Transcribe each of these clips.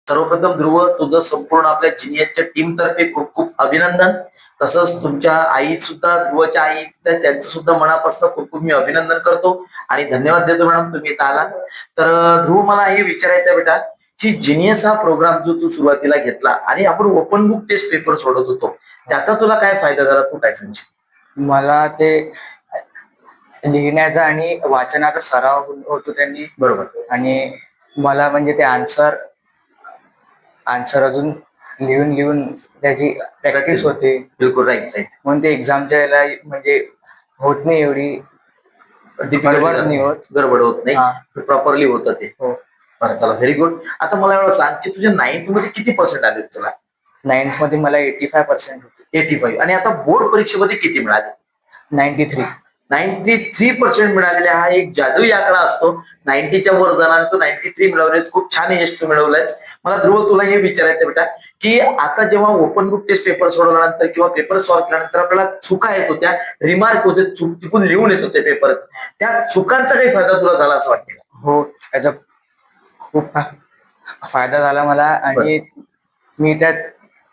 सर्वप्रथम ध्रुव, तुझं संपूर्ण आपल्या जिनियसच्या टीम तर्फे खूप खूप अभिनंदन. तसंच तुमच्या आई सुद्धा, ध्रुवच्या आई, त्यांचं सुद्धा मनापासून खूप खूप मी अभिनंदन करतो आणि धन्यवाद देतो मॅडम, तुम्ही इथं आला. तर ध्रुव, मला हे विचारायचं बेटा की जिनियस हा प्रोग्राम जो तू सुरुवातीला घेतला आणि आपण ओपन बुक टेस्ट पेपर सोडत होतो, त्याचा तुला काय फायदा झाला, तू काय सांगशील? मला ते लिहिण्याचा आणि वाचनाचा सराव होतो त्यांनी. बरोबर. आणि मला म्हणजे ते आन्सर अजून लिहून लिहून त्याची प्रॅक्टिस होते. बिलकुल राईट राईट. म्हणून ते एक्झामच्या वेळेला म्हणजे होत नाही, एवढी गडबड होत नाही, प्रॉपरली होतं ते. हो. बरं, चला, व्हेरी गुड. आता मला एवढं सांग की तुझ्या 9th मध्ये किती पर्सेंट आले तुला? 9th मध्ये मला 85% होते. 85. आणि आता बोर्ड परीक्षेमध्ये किती मिळाले? 93. 93% मिळालेले हा एक जादुई आकडा असतो. 90च्या वर जाणार, तू 93 मिळवलेस, खूप छान यश तू मिळवलंयस. मला ध्रुव, तुला हे विचारायचं बेटा की आता जेव्हा ओपन बुक टेस्ट पेपर सोडवल्यानंतर किंवा पेपर सॉल्व्ह केल्यानंतर आपल्याला चुका येत होत्या, रिमार्क होते, चुकून लिहून येत होते पेपर, त्या चुकांचा काही फायदा तुला झाला असं वाटतं? हो, त्याचा खूप फायदा झाला मला. आणि मी त्या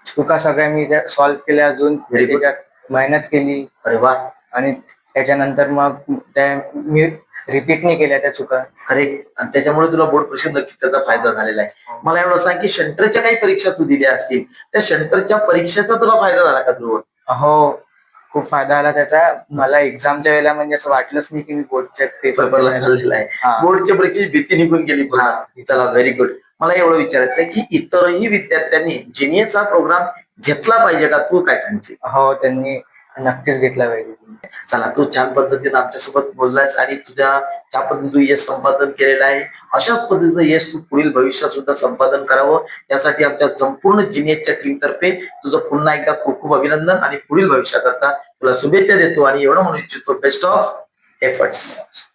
चुका सगळ्या मी त्या सॉल्व्ह केल्या, अजून त्याच्यात मेहनत केली. अरे वा. आणि त्याच्यानंतर मग त्या मी रिपीट नाही केल्या त्या चुका. अरे, आणि त्याच्यामुळे तुला बोर्ड परीक्षेत नक्की त्याचा फायदा झालेला आहे. मला एवढं सांग की सेंटरच्या काही परीक्षा तू दिल्या असतील, त्या सेंटरच्या परीक्षेचा तुला फायदा झाला का ध्रुव? हो, खूप फायदा आला त्याचा. मला एक्झामच्या वेळेला म्हणजे असं वाटलंच नाही की मी बोर्डच्या पेपरला झालेला आहे. बोर्डच्या परीक्षेची भीती निघून गेली. चला, व्हेरी गुड. मला एवढं विचारायचं आहे की इतरही विद्यार्थ्यांनी जिनियस हा प्रोग्राम घेतला पाहिजे का, तू काय सांगशील? हो, त्यांनी नक्कीच घेतला पाहिजे. चला, तू छान पद्धतीने आमच्यासोबत बोललायस आणि ज्या पद्धतीने तू यश संपादन केलेलं आहे, अशाच पद्धतीचं यश तू पुढील भविष्यात सुद्धा संपादन करावं, यासाठी आमच्या संपूर्ण जिनियसच्या टीम तर्फे तुझं पुन्हा एकदा खूप खूप अभिनंदन आणि पुढील भविष्याकरता तुला शुभेच्छा देतो आणि एवढं म्हणू इच्छितो, बेस्ट ऑफ एफर्ट्स.